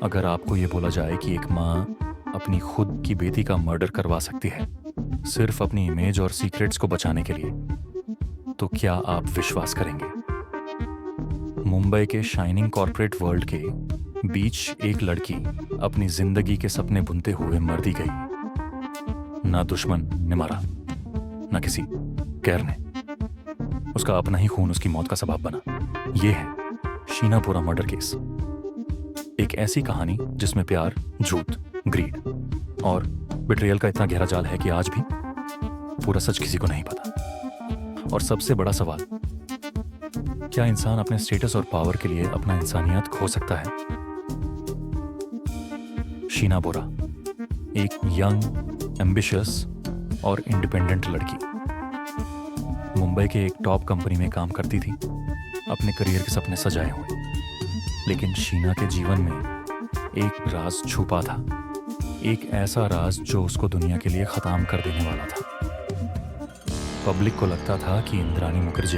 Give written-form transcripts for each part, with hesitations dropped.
अगर आपको ये बोला जाए कि एक माँ अपनी खुद की बेटी का मर्डर करवा सकती है सिर्फ अपनी इमेज और सीक्रेट्स को बचाने के लिए, तो क्या आप विश्वास करेंगे? मुंबई के शाइनिंग कॉर्पोरेट वर्ल्ड के बीच एक लड़की अपनी जिंदगी के सपने बुनते हुए मर दी गई। ना दुश्मन ने मारा, ना किसी गैर ने। उसका अपना ही खून उसकी मौत का सबब बना। यह है शीना बोरा मर्डर केस। एक ऐसी कहानी जिसमें प्यार, झूठ, ग्रीड और बिट्रियल का इतना गहरा जाल है कि आज भी पूरा सच किसी को नहीं पता। और सबसे बड़ा सवाल, क्या इंसान अपने स्टेटस और पावर के लिए अपना इंसानियत खो सकता है? शीना बोरा एक यंग, एम्बिशियस और इंडिपेंडेंट लड़की मुंबई के एक टॉप कंपनी में काम करती थी, अपने करियर के सपने सजाए हुए। लेकिन शीना के जीवन में एक राज छुपा था, एक ऐसा राज जो उसको दुनिया के लिए खत्म कर देने वाला था। पब्लिक को लगता था कि इंद्रानी मुखर्जी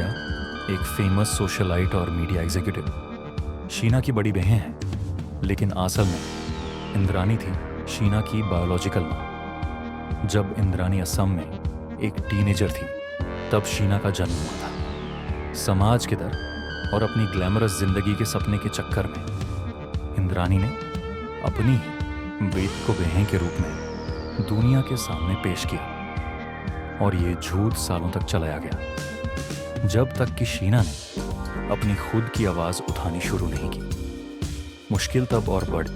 एक फेमस सोशलाइट और मीडिया एग्जीक्यूटिव शीना की बड़ी बहन है, लेकिन असल में इंद्रानी थी शीना की बायोलॉजिकल माँ। जब इंद्रानी असम में एक टीनेजर थी तब शीना का जन्म हुआ था। समाज के डर और अपनी ग्लैमरस जिंदगी के सपने के चक्कर में इंद्रानी ने अपनी ही बेटी को बहन के रूप में दुनिया के सामने पेश किया, और ये झूठ सालों तक चलाया गया, जब तक कि शीना ने अपनी खुद की आवाज उठानी शुरू नहीं की। मुश्किल तब और बढ़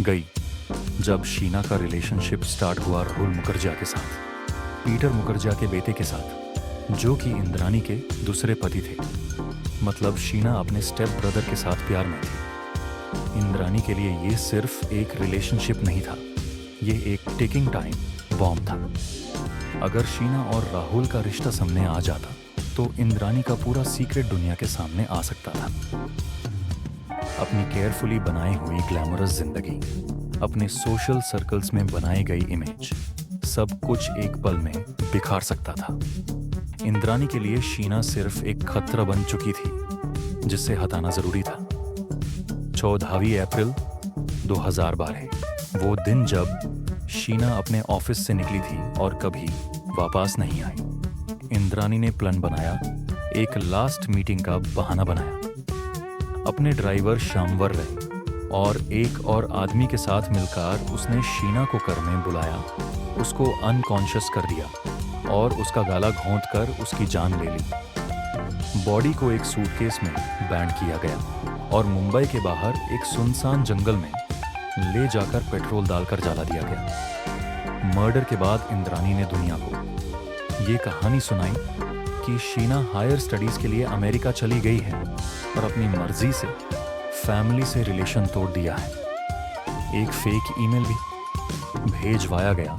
गई जब शीना का रिलेशनशिप स्टार्ट हुआ राहुल मुखर्जी के साथ, पीटर मुखर्जी के बेटे के साथ, जो कि इंद्रानी के दूसरे पति थे। मतलब शीना अपने स्टेप ब्रदर के साथ प्यार में थी। इंद्रानी के लिए ये सिर्फ एक रिलेशनशिप नहीं था, ये एक टिकिंग टाइम बॉम्ब था। अगर शीना और राहुल का रिश्ता सामने आ जाता तो इंद्रानी का पूरा सीक्रेट दुनिया के सामने आ सकता था। अपनी केयरफुली बनाई हुई ग्लैमरस जिंदगी, अपने सोशल सर्कल्स में बनाई गई इमेज, सब कुछ एक पल में बिखार सकता था। इंद्रानी के लिए शीना सिर्फ एक खतरा बन चुकी थी जिसे हटाना जरूरी था। 14 अप्रैल 2012, वो दिन जब शीना अपने ऑफिस से निकली थी और कभी वापस नहीं आई। इंद्रानी ने प्लान बनाया, एक लास्ट मीटिंग का बहाना बनाया। अपने ड्राइवर श्यामवर रहे और एक और आदमी के साथ मिलकर उसने शीना को घर में बुलाया, उसको अनकॉन्शियस कर दिया और उसका गला घोंट कर उसकी जान ले ली। बॉडी को एक सूटकेस में बैंड किया गया और मुंबई के बाहर एक सुनसान जंगल में ले जाकर पेट्रोल डालकर जला दिया गया। मर्डर के बाद इंद्रानी ने दुनिया को ये कहानी सुनाई कि शीना हायर स्टडीज के लिए अमेरिका चली गई है और अपनी मर्जी से फैमिली से रिलेशन तोड़ दिया है। एक फेक ईमेल भी भेजवाया गया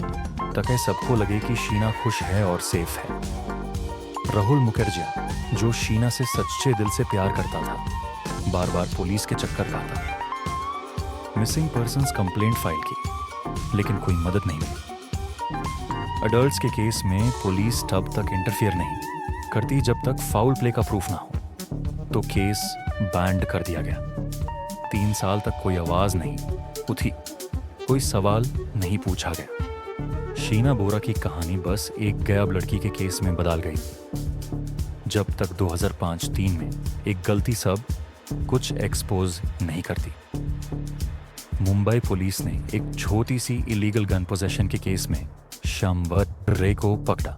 ताकि सबको लगे कि शीना खुश है और सेफ है। राहुल मुखर्जी, जो शीना से सच्चे दिल से प्यार करता था, बार बार पुलिस के चक्कर खाता। मिसिंग पर्सन्स कंप्लेंट फाइल की, लेकिन कोई मदद नहीं मिली। अडल्ट्स के केस में पुलिस तब तक इंटरफियर नहीं करती जब तक फाउल प्ले का प्रूफ ना हो, तो केस बैंड कर दिया गया। 3 साल तक कोई आवाज नहीं उठी, कोई सवाल नहीं पूछा गया। शीना बोरा की कहानी बस एक गायब लड़की के केस में बदल गई, जब तक 2005-3 में एक गलती सब कुछ एक्सपोज नहीं करती। मुंबई पुलिस ने एक छोटी सी इलीगल गन पोजेशन के केस में श्यामवर रे को पकड़ा,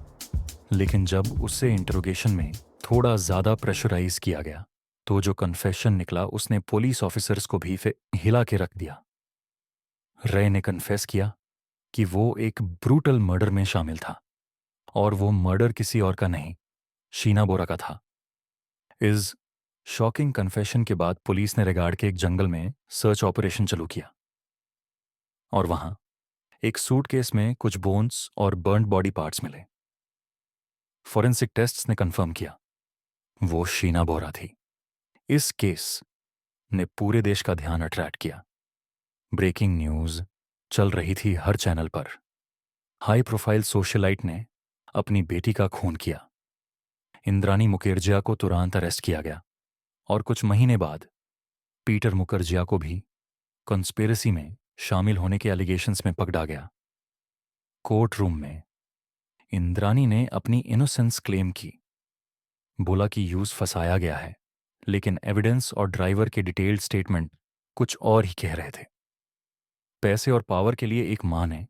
लेकिन जब उससे इंटरोगेशन में थोड़ा ज्यादा प्रेशराइज किया गया तो जो कन्फेशन निकला उसने पुलिस ऑफिसर्स को भी हिला के रख दिया। रे ने कन्फेस किया कि वो एक ब्रूटल मर्डर में शामिल था, और वो मर्डर किसी और का नहीं, शीना बोरा का था। इस शॉकिंग कन्फेशन के बाद पुलिस ने रिगार्ड के एक जंगल में सर्च ऑपरेशन चालू किया, और वहां एक सूटकेस में कुछ बोन्स और बर्न्ड बॉडी पार्ट्स मिले। फोरेंसिक टेस्ट्स ने कंफर्म किया वो शीना बोरा थी। इस केस ने पूरे देश का ध्यान अट्रैक्ट किया। ब्रेकिंग न्यूज चल रही थी हर चैनल पर। हाई प्रोफाइल सोशलाइट ने अपनी बेटी का खून किया। इंद्रानी मुखर्जी को तुरंत अरेस्ट किया गया, और कुछ महीने बाद पीटर मुखर्जी को भी कॉन्स्पिरेसी में शामिल होने के एलिगेशंस में पकड़ा गया। कोर्ट रूम में इंद्रानी ने अपनी इनोसेंस क्लेम की, बोला कि यूज फंसाया गया है, लेकिन एविडेंस और ड्राइवर के डिटेल्ड स्टेटमेंट कुछ और ही कह रहे थे। पैसे और पावर के लिए एक मां ने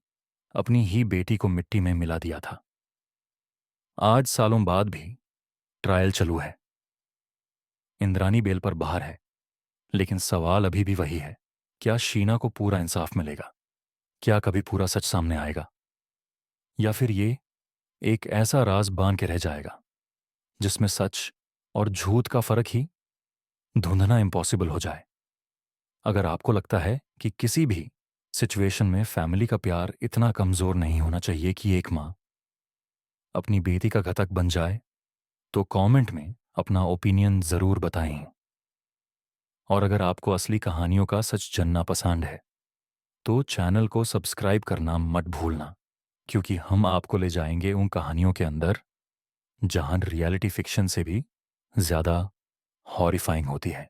अपनी ही बेटी को मिट्टी में मिला दिया था। आज सालों बाद भी ट्रायल चालू है। इंद्रानी बेल पर बाहर है, लेकिन सवाल अभी भी वही है, क्या शीना को पूरा इंसाफ मिलेगा? क्या कभी पूरा सच सामने आएगा, या फिर ये एक ऐसा राज बांध के रह जाएगा जिसमें सच और झूठ का फर्क ही ढूंढना इम्पॉसिबल हो जाए? अगर आपको लगता है कि किसी भी सिचुएशन में फैमिली का प्यार इतना कमजोर नहीं होना चाहिए कि एक मां अपनी बेटी का घातक बन जाए, तो कमेंट में अपना ओपिनियन जरूर बताएं। और अगर आपको असली कहानियों का सच जानना पसंद है, तो चैनल को सब्सक्राइब करना मत भूलना, क्योंकि हम आपको ले जाएंगे उन कहानियों के अंदर जहां रियलिटी फिक्शन से भी ज्यादा हॉरिफाइंग होती है।